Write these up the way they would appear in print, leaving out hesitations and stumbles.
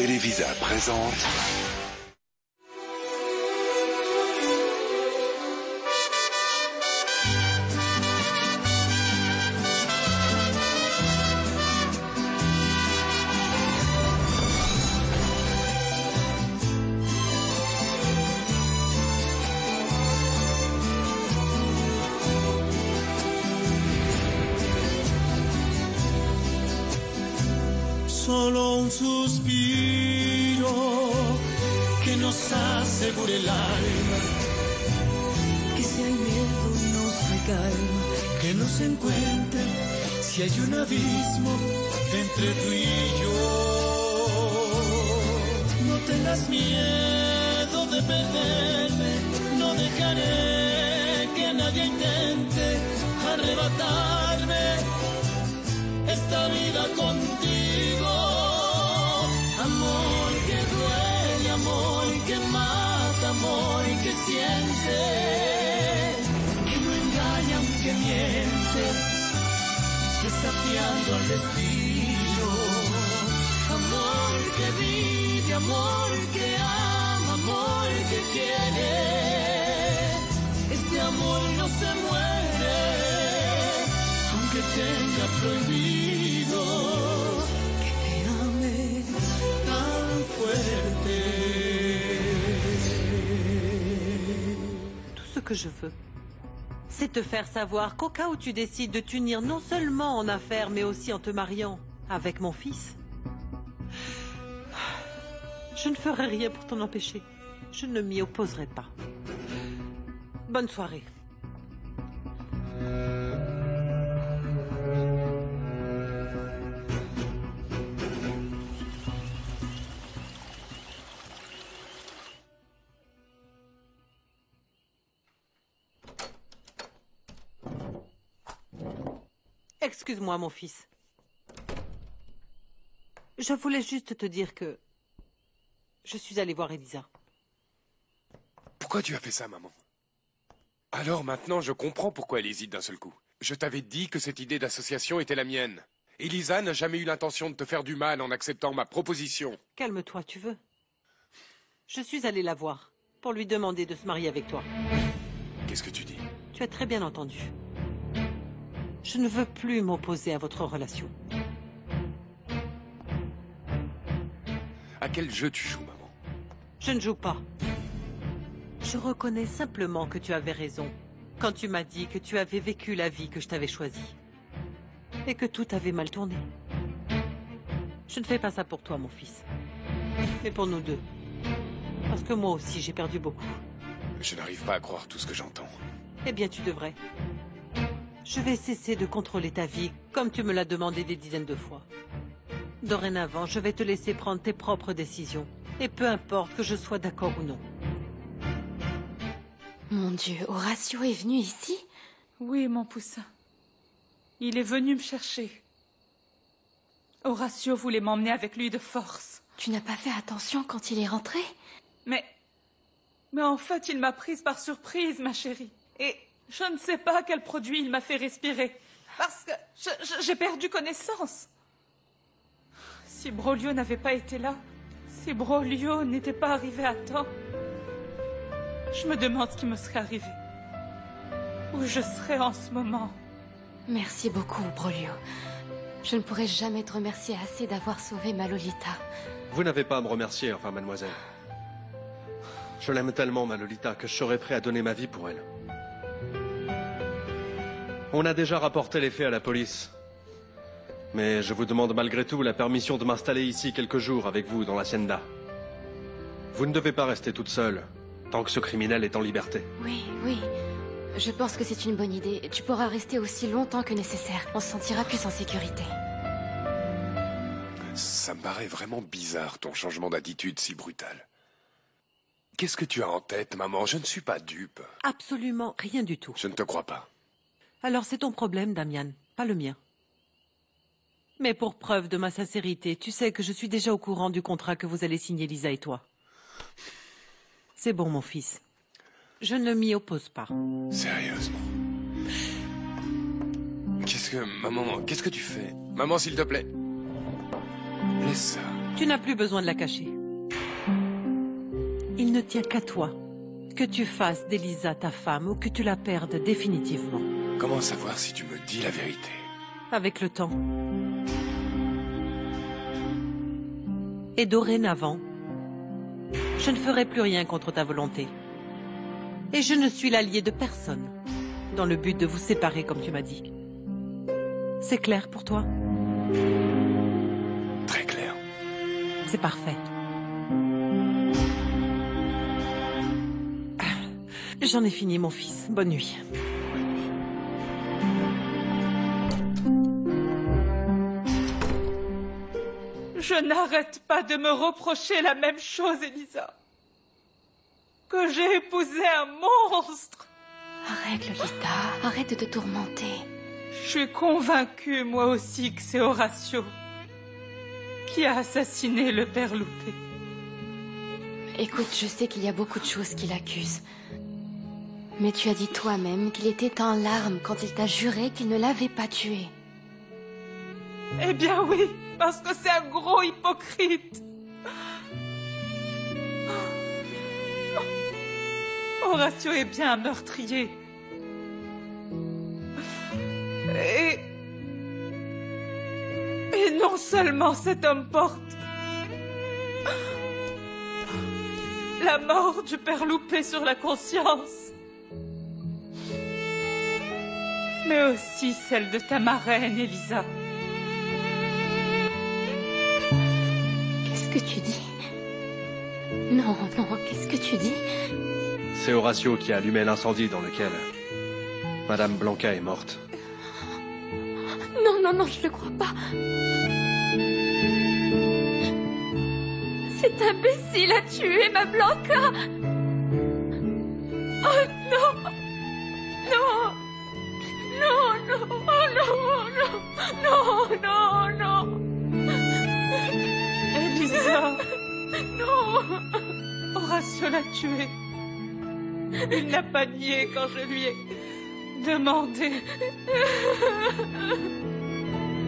Télévisa présente... Solo un suspiro que nos asegure el alma, que si hay miedo nos dé calma, que nos encuentre si hay un abismo entre tú y yo. No tengas miedo de perderme, no dejaré que nadie intente arrebatarme esta vida contigo. Amor que duele, amor que mata, amor que siente, que no engaña aunque miente, desafiando al destino. Amor que vive, amor que ama, amor que quiere. Este amor no se muere, aunque tenga prohibido que te ame tan fuerte. Tout ce que je veux, c'est te faire savoir qu'au cas où tu décides de t'unir non seulement en affaires, mais aussi en te mariant avec mon fils, je ne ferai rien pour t'en empêcher. Je ne m'y opposerai pas. Bonne soirée. Excuse-moi, mon fils. Je voulais juste te dire que je suis allée voir Elisa. Pourquoi tu as fait ça, maman? Alors maintenant, je comprends pourquoi elle hésite d'un seul coup. Je t'avais dit que cette idée d'association était la mienne. Elisa n'a jamais eu l'intention de te faire du mal en acceptant ma proposition. Calme-toi, tu veux. Je suis allée la voir pour lui demander de se marier avec toi. Qu'est-ce que tu dis? Tu as très bien entendu. Je ne veux plus m'opposer à votre relation. À quel jeu tu joues, maman? Je ne joue pas. Je reconnais simplement que tu avais raison quand tu m'as dit que tu avais vécu la vie que je t'avais choisie et que tout avait mal tourné. Je ne fais pas ça pour toi, mon fils, mais pour nous deux. Parce que moi aussi, j'ai perdu beaucoup. Je n'arrive pas à croire tout ce que j'entends. Eh bien, tu devrais. Je vais cesser de contrôler ta vie, comme tu me l'as demandé des dizaines de fois. Dorénavant, je vais te laisser prendre tes propres décisions. Et peu importe que je sois d'accord ou non. Mon Dieu, Horatio est venu ici? Oui, mon poussin. Il est venu me chercher. Horatio voulait m'emmener avec lui de force. Tu n'as pas fait attention quand il est rentré? Mais en fait, il m'a prise par surprise, ma chérie. Et je ne sais pas quel produit il m'a fait respirer. Parce que j'ai perdu connaissance. Si Broglio n'avait pas été là, si Broglio n'était pas arrivé à temps, je me demande ce qui me serait arrivé. Où je serais en ce moment. Merci beaucoup, Broglio. Je ne pourrai jamais te remercier assez d'avoir sauvé ma Lolita. Vous n'avez pas à me remercier, enfin, mademoiselle. Je l'aime tellement, ma Lolita, que je serais prêt à donner ma vie pour elle. On a déjà rapporté les faits à la police. Mais je vous demande malgré tout la permission de m'installer ici quelques jours avec vous dans l'hacienda. Vous ne devez pas rester toute seule, tant que ce criminel est en liberté. Oui, oui. Je pense que c'est une bonne idée. Tu pourras rester aussi longtemps que nécessaire. On se sentira plus en sécurité. Ça me paraît vraiment bizarre, ton changement d'attitude si brutal. Qu'est-ce que tu as en tête, maman? Je ne suis pas dupe. Absolument rien du tout. Je ne te crois pas. Alors c'est ton problème, Damian, pas le mien. Mais pour preuve de ma sincérité, tu sais que je suis déjà au courant du contrat que vous allez signer, Lisa et toi. C'est bon, mon fils. Je ne m'y oppose pas. Sérieusement? Maman, qu'est-ce que tu fais? Maman, s'il te plaît. Laisse ça. Tu n'as plus besoin de la cacher. Il ne tient qu'à toi. Que tu fasses d'Elisa ta femme ou que tu la perdes définitivement. Comment savoir si tu me dis la vérité? Avec le temps. Et dorénavant, je ne ferai plus rien contre ta volonté. Et je ne suis l'allié de personne, dans le but de vous séparer comme tu m'as dit. C'est clair pour toi? Très clair. C'est parfait. J'en ai fini, mon fils. Bonne nuit. Je n'arrête pas de me reprocher la même chose, Elisa. Que j'ai épousé un monstre. Arrête, Lolita. Arrête de te tourmenter. Je suis convaincue, moi aussi, que c'est Horatio qui a assassiné le père Loupé. Écoute, je sais qu'il y a beaucoup de choses qui l'accusent. Mais tu as dit toi-même qu'il était en larmes quand il t'a juré qu'il ne l'avait pas tué. Eh bien oui, parce que c'est un gros hypocrite. Horatio est bien un meurtrier. Et non seulement cet homme porte la mort du père Loupé sur la conscience, mais aussi celle de ta marraine, Elisa. Qu'est-ce que tu dis? Non, non, qu'est-ce que tu dis? C'est Horatio qui a allumé l'incendie dans lequel Madame Blanca est morte. Non, non, non, je le crois pas. Cet imbécile a tué ma Blanca. Oh non. Non. Non, non, oh non, non, non, non. Elisa. Non. Horatio l'a tué. Il n'a pas nié quand je lui ai demandé.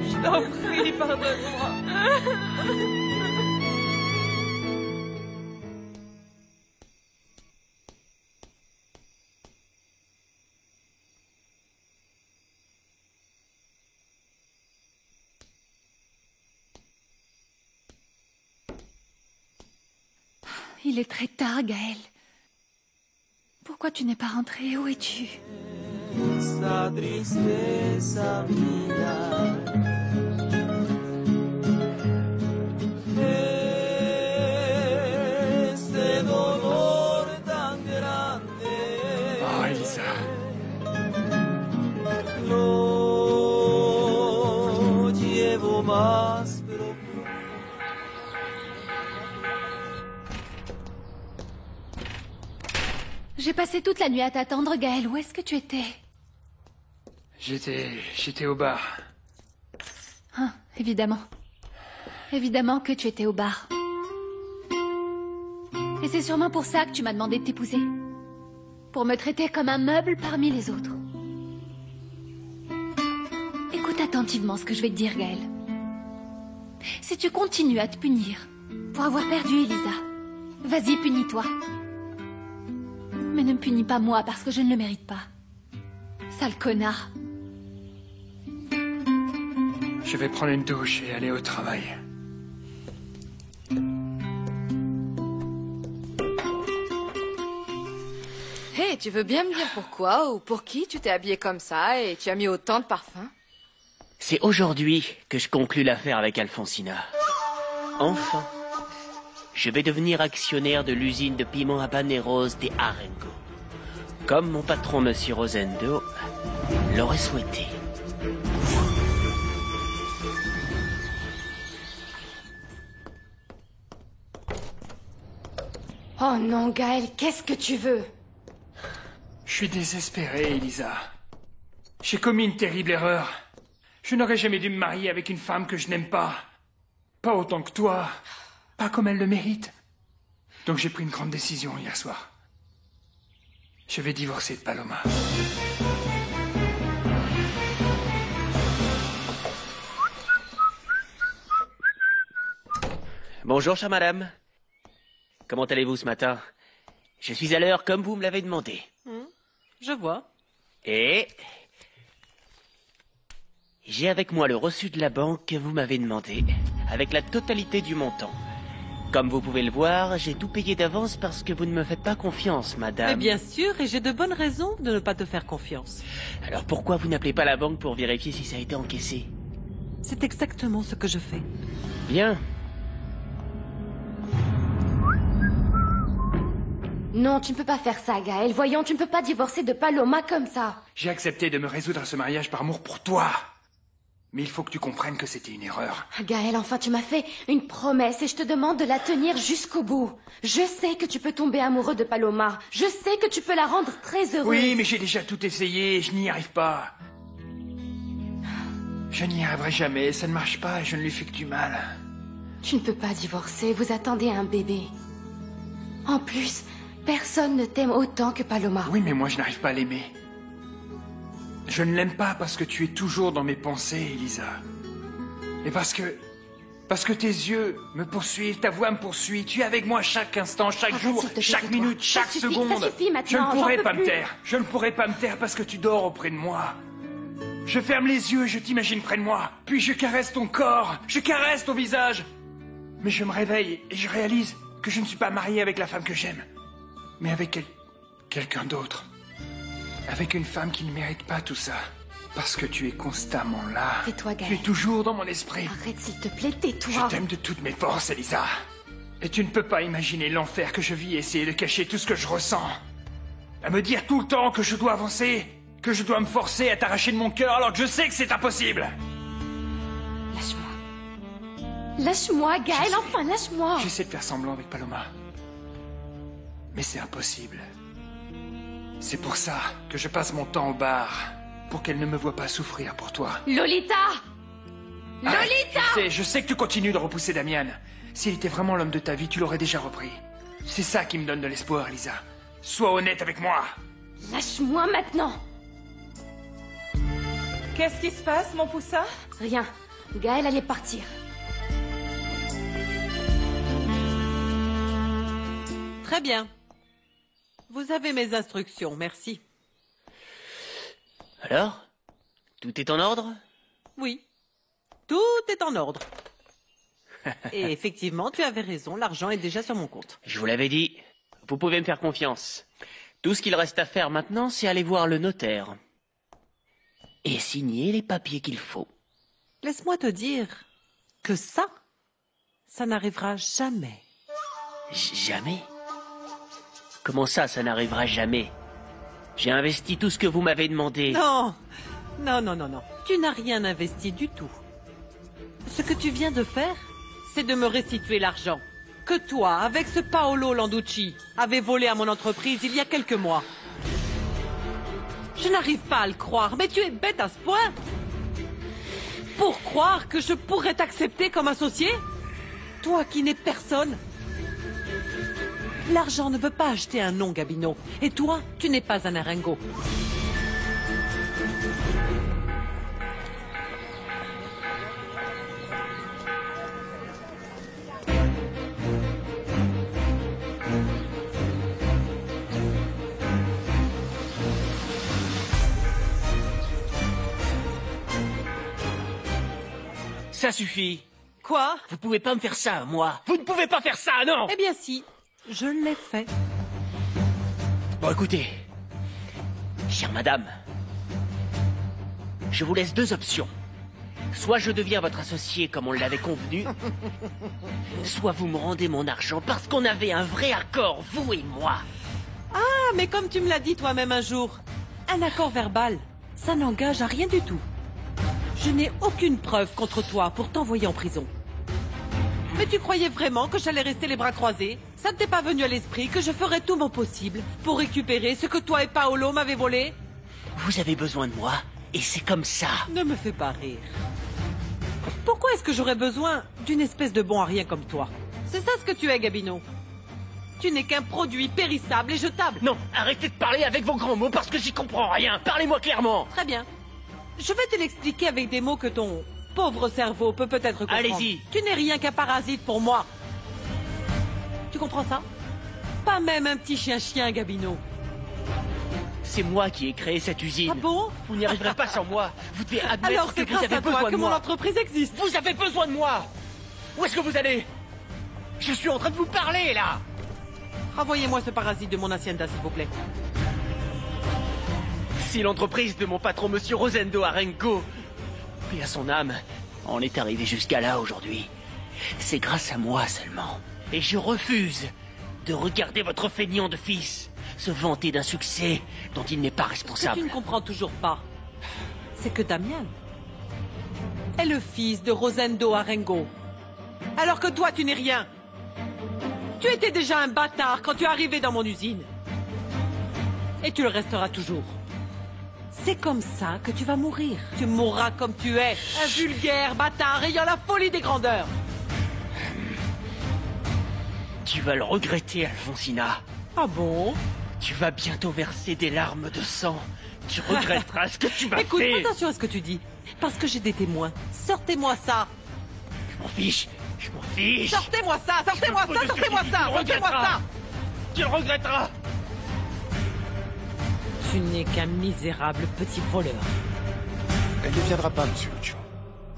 Je t'en prie, pardonne-moi. Il est très tard, Gaël. Pourquoi tu n'es pas rentré? Où es-tu? Esta tristeza mía este dolor tan grande. Oh, Elisa. Lo llevo más profundo. J'ai passé toute la nuit à t'attendre, Gaël. Où est-ce que tu étais? J'étais au bar. Ah, évidemment. Évidemment que tu étais au bar. Et c'est sûrement pour ça que tu m'as demandé de t'épouser. Pour me traiter comme un meuble parmi les autres. Écoute attentivement ce que je vais te dire, Gaël. Si tu continues à te punir pour avoir perdu Elisa, vas-y, punis-toi. Mais ne me punis pas moi parce que je ne le mérite pas. Sale connard. Je vais prendre une douche et aller au travail. Hé, tu veux bien me dire pourquoi ou pour qui tu t'es habillé comme ça et tu as mis autant de parfum? C'est aujourd'hui que je conclus l'affaire avec Alfonsina. Enfin, je vais devenir actionnaire de l'usine de piments habaneros des Arengo, comme mon patron Monsieur Rosendo l'aurait souhaité. Oh non, Gaël, qu'est-ce que tu veux? Je suis désespéré, Elisa. J'ai commis une terrible erreur. Je n'aurais jamais dû me marier avec une femme que je n'aime pas. Pas autant que toi. Pas comme elle le mérite. Donc j'ai pris une grande décision hier soir. Je vais divorcer de Paloma. Bonjour, chère madame. Comment allez-vous ce matin? Je suis à l'heure comme vous me l'avez demandé. Je vois. Et... j'ai avec moi le reçu de la banque que vous m'avez demandé, avec la totalité du montant. Comme vous pouvez le voir, j'ai tout payé d'avance parce que vous ne me faites pas confiance, madame. Mais bien sûr, et j'ai de bonnes raisons de ne pas te faire confiance. Alors pourquoi vous n'appelez pas la banque pour vérifier si ça a été encaissé? C'est exactement ce que je fais. Bien. Non, tu ne peux pas faire ça, Gaël. Voyons, tu ne peux pas divorcer de Paloma comme ça. J'ai accepté de me résoudre à ce mariage par amour pour toi. Mais il faut que tu comprennes que c'était une erreur. Gaël, enfin, tu m'as fait une promesse et je te demande de la tenir jusqu'au bout. Je sais que tu peux tomber amoureux de Paloma. Je sais que tu peux la rendre très heureuse. Oui, mais j'ai déjà tout essayé et je n'y arrive pas. Je n'y arriverai jamais, ça ne marche pas et je ne lui fais que du mal. Tu ne peux pas divorcer, vous attendez un bébé. En plus, personne ne t'aime autant que Paloma. Oui, mais moi je n'arrive pas à l'aimer. Je ne l'aime pas parce que tu es toujours dans mes pensées, Elisa. Et parce que tes yeux me poursuivent, ta voix me poursuit. Tu es avec moi chaque instant, chaque jour, chaque minute, chaque seconde. Ça suffit maintenant, je ne pourrai j'en peux pas plus. me taire. Je ne pourrai pas me taire parce que tu dors auprès de moi. Je ferme les yeux et je t'imagine près de moi. Puis je caresse ton corps, je caresse ton visage. Mais je me réveille et je réalise que je ne suis pas marié avec la femme que j'aime, mais avec quelqu'un d'autre. Avec une femme qui ne mérite pas tout ça. Parce que tu es constamment là. Tais-toi, Gaël. Tu es toujours dans mon esprit. Arrête, s'il te plaît, tais-toi. Je t'aime de toutes mes forces, Elisa. Et tu ne peux pas imaginer l'enfer que je vis et essayer de cacher tout ce que je ressens. À me dire tout le temps que je dois avancer, que je dois me forcer à t'arracher de mon cœur alors que je sais que c'est impossible. Lâche-moi. Lâche-moi, Gaël, enfin, lâche-moi. J'essaie de faire semblant avec Paloma. Mais c'est impossible. C'est pour ça que je passe mon temps au bar. Pour qu'elle ne me voie pas souffrir pour toi. Lolita! Lolita! Je sais que tu continues de repousser Damian. S'il était vraiment l'homme de ta vie, tu l'aurais déjà repris. C'est ça qui me donne de l'espoir, Elisa. Sois honnête avec moi. Lâche-moi maintenant. Qu'est-ce qui se passe, mon poussin? Rien. Gaël allait partir. Très bien. Vous avez mes instructions, merci. Alors? Tout est en ordre? Oui. Tout est en ordre. Et effectivement, tu avais raison, l'argent est déjà sur mon compte. Je vous l'avais dit, vous pouvez me faire confiance. Tout ce qu'il reste à faire maintenant, c'est aller voir le notaire. Et signer les papiers qu'il faut. Laisse-moi te dire que ça n'arrivera jamais. Jamais? Comment ça n'arrivera jamais? J'ai investi tout ce que vous m'avez demandé. Non, non, non, non, non. Tu n'as rien investi du tout. Ce que tu viens de faire, c'est de me restituer l'argent que toi, avec ce Paolo Landucci, avait volé à mon entreprise il y a quelques mois. Je n'arrive pas à le croire, mais tu es bête à ce point. Pour croire que je pourrais t'accepter comme associé? Toi qui n'es personne. L'argent ne peut pas acheter un nom, Gabino. Et toi, tu n'es pas un Arengo. Ça suffit. Quoi? Vous pouvez pas me faire ça, moi. Vous ne pouvez pas faire ça, non! Eh bien si, je l'ai fait. Bon, écoutez. Chère madame, je vous laisse deux options. Soit je deviens votre associé comme on l'avait convenu, soit vous me rendez mon argent parce qu'on avait un vrai accord, vous et moi. Ah, mais comme tu me l'as dit toi-même un jour, un accord verbal, ça n'engage à rien du tout. Je n'ai aucune preuve contre toi pour t'envoyer en prison. Mais tu croyais vraiment que j'allais rester les bras croisés? Ça ne t'est pas venu à l'esprit que je ferais tout mon possible pour récupérer ce que toi et Paolo m'avez volé? Vous avez besoin de moi, et c'est comme ça. Ne me fais pas rire. Pourquoi est-ce que j'aurais besoin d'une espèce de bon à rien comme toi? C'est ça ce que tu es, Gabino. Tu n'es qu'un produit périssable et jetable. Non, arrêtez de parler avec vos grands mots parce que j'y comprends rien. Parlez-moi clairement. Très bien. Je vais te l'expliquer avec des mots que ton pauvre cerveau peut peut-être comprendre. Allez-y. Tu n'es rien qu'un parasite pour moi. Tu comprends ça? Pas même un petit chien-chien, Gabino. C'est moi qui ai créé cette usine. Ah bon? Vous n'y arriverez pas sans moi. Vous devez admettre Alors que c'est vous grâce avez à toi besoin que de mon moi. entreprise existe. Vous avez besoin de moi. Où est-ce que vous allez? Je suis en train de vous parler, là. Renvoyez-moi ce parasite de mon hacienda, s'il vous plaît. Si l'entreprise de mon patron, Monsieur Rosendo Arengo, paix à son âme, en est arrivée jusqu'à là aujourd'hui, c'est grâce à moi seulement. Et je refuse de regarder votre feignant de fils se vanter d'un succès dont il n'est pas Ce que responsable. tu ne comprends toujours pas, c'est que Damien est le fils de Rosendo Arengo. Alors que toi, tu n'es rien. Tu étais déjà un bâtard quand tu es arrivé dans mon usine. Et tu le resteras toujours. C'est comme ça que tu vas mourir. Tu mourras comme tu es, un vulgaire bâtard ayant la folie des grandeurs. Tu vas le regretter, Alfonsina. Ah bon? Tu vas bientôt verser des larmes de sang. Tu regretteras ce que tu m'as Écoute, fait. attention à ce que tu dis. Parce que j'ai des témoins. Sortez-moi ça. Je m'en fiche. Je m'en fiche. Sortez-moi ça. Sortez-moi ça. Sortez-moi ça. Sortez-moi ça. Tu le regretteras. Tu n'es qu'un misérable petit voleur. Elle ne viendra pas, monsieur Lucio.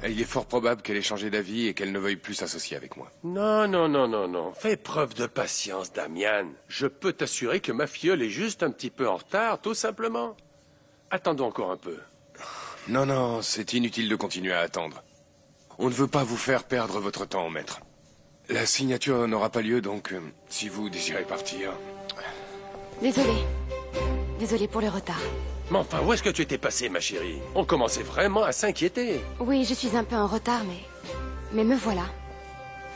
Et il est fort probable qu'elle ait changé d'avis et qu'elle ne veuille plus s'associer avec moi. Non, non, non, non, non. Fais preuve de patience, Damian. Je peux t'assurer que ma filleule est juste un petit peu en retard, tout simplement. Attendons encore un peu. Non, non, c'est inutile de continuer à attendre. On ne veut pas vous faire perdre votre temps, maître. La signature n'aura pas lieu, donc si vous désirez partir... Désolée. Désolée pour le retard. Mais enfin, où est-ce que tu étais passée, ma chérie? On commençait vraiment à s'inquiéter. Oui, je suis un peu en retard, mais me voilà.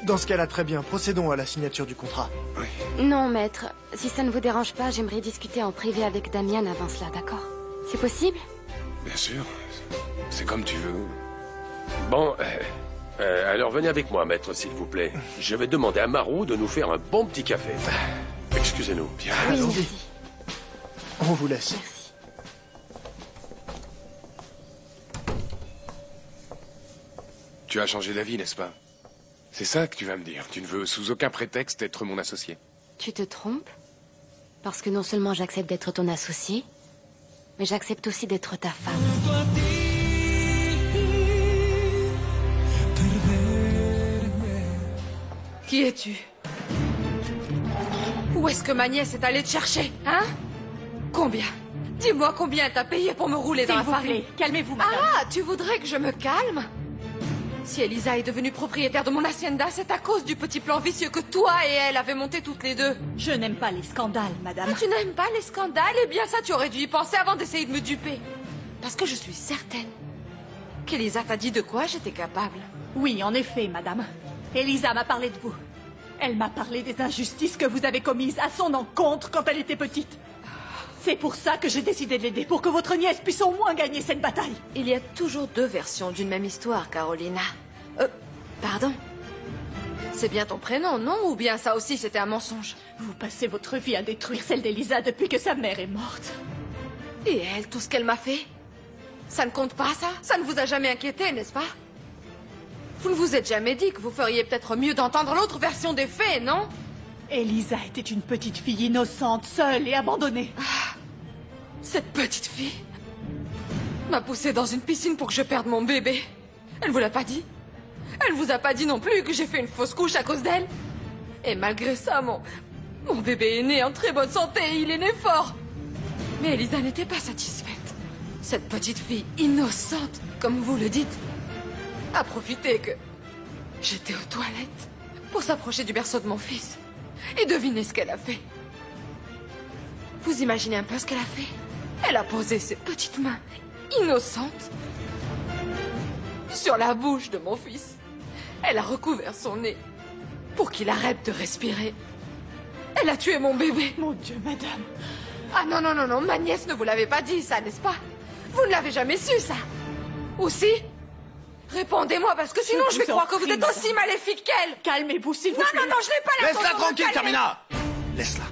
Dans ce cas-là, très bien. Procédons à la signature du contrat. Non, maître. Si ça ne vous dérange pas, j'aimerais discuter en privé avec Damien avant cela, d'accord? C'est possible? Bien sûr. C'est comme tu veux. Bon, alors venez avec moi, maître, s'il vous plaît. Je vais demander à Marou de nous faire un bon petit café. Excusez-nous. Bien. Oui, allons-y. merci. On vous laisse. Merci. Tu as changé d'avis, n'est-ce pas? C'est ça que tu vas me dire. Tu ne veux sous aucun prétexte être mon associé. Tu te trompes? Parce que non seulement j'accepte d'être ton associé, mais j'accepte aussi d'être ta femme. Qui es-tu? Où est-ce que ma nièce est allée te chercher, hein? Combien? Dis-moi combien t'as payé pour me rouler dans la farine. Calmez-vous, madame. Ah, tu voudrais que je me calme? Si Elisa est devenue propriétaire de mon hacienda, c'est à cause du petit plan vicieux que toi et elle avez monté toutes les deux. Je n'aime pas les scandales, madame. Ah, tu n'aimes pas les scandales? Eh bien ça, tu aurais dû y penser avant d'essayer de me duper. Parce que je suis certaine qu'Elisa t'a dit de quoi j'étais capable. Oui, en effet, madame. Elisa m'a parlé de vous. Elle m'a parlé des injustices que vous avez commises à son encontre quand elle était petite. C'est pour ça que j'ai décidé de l'aider, pour que votre nièce puisse au moins gagner cette bataille. Il y a toujours deux versions d'une même histoire, Carolina. Pardon? C'est bien ton prénom, non? Ou bien ça aussi c'était un mensonge? Vous passez votre vie à détruire celle d'Elisa depuis que sa mère est morte. Et elle, tout ce qu'elle m'a fait? Ça ne compte pas, ça? Ça ne vous a jamais inquiété, n'est-ce pas? Vous ne vous êtes jamais dit que vous feriez peut-être mieux d'entendre l'autre version des faits, non? Elisa était une petite fille innocente, seule et abandonnée. Cette petite fille m'a poussée dans une piscine pour que je perde mon bébé. Elle vous l'a pas dit? Elle vous a pas dit non plus que j'ai fait une fausse couche à cause d'elle? Et malgré ça, mon bébé est né en très bonne santé et il est né fort. Mais Elisa n'était pas satisfaite. Cette petite fille innocente, comme vous le dites, a profité que j'étais aux toilettes pour s'approcher du berceau de mon fils. Et devinez ce qu'elle a fait. Vous imaginez un peu ce qu'elle a fait? Elle a posé ses petites mains innocentes sur la bouche de mon fils. Elle a recouvert son nez pour qu'il arrête de respirer. Elle a tué mon bébé. Mon Dieu, madame. Ah non, non, non, non, ma nièce ne vous l'avait pas dit, ça, n'est-ce pas? Vous ne l'avez jamais su, ça? Aussi? Répondez-moi, parce que sinon je vais croire que vous êtes aussi maléfique qu'elle. Calmez-vous, s'il vous Non, plaît. non, non, je n'ai pas la Laisse-la tranquille, Carmina! Laisse-la.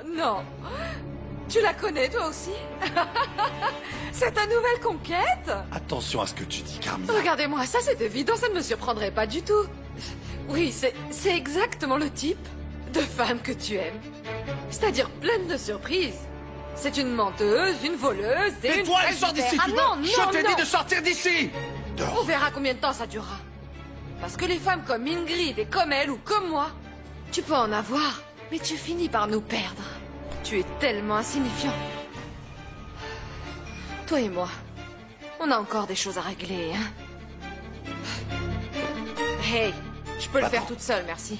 Non. Tu la connais, toi aussi? C'est ta nouvelle conquête? Attention à ce que tu dis, Carmina. Regardez-moi, ça c'est évident, ça ne me surprendrait pas du tout. Oui, c'est exactement le type de femme que tu aimes. C'est-à-dire pleine de surprises. C'est une menteuse, une voleuse et Et toi, elle sort d'ici! Ah non, non, Je t'ai non. dit de sortir d'ici! On verra combien de temps ça durera. Parce que les femmes comme Ingrid et comme elle ou comme moi, tu peux en avoir, mais tu finis par nous perdre. Tu es tellement insignifiant. Toi et moi, on a encore des choses à régler, hein. Hey, je peux le faire toute seule, merci.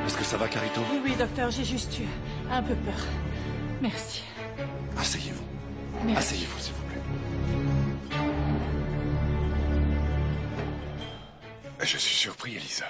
Est-ce que ça va, Carito? Oui, oui, docteur, j'ai juste eu un peu peur. Merci. Asseyez-vous. Merci. Asseyez-vous, s'il vous plaît. Je suis surpris, Elisa.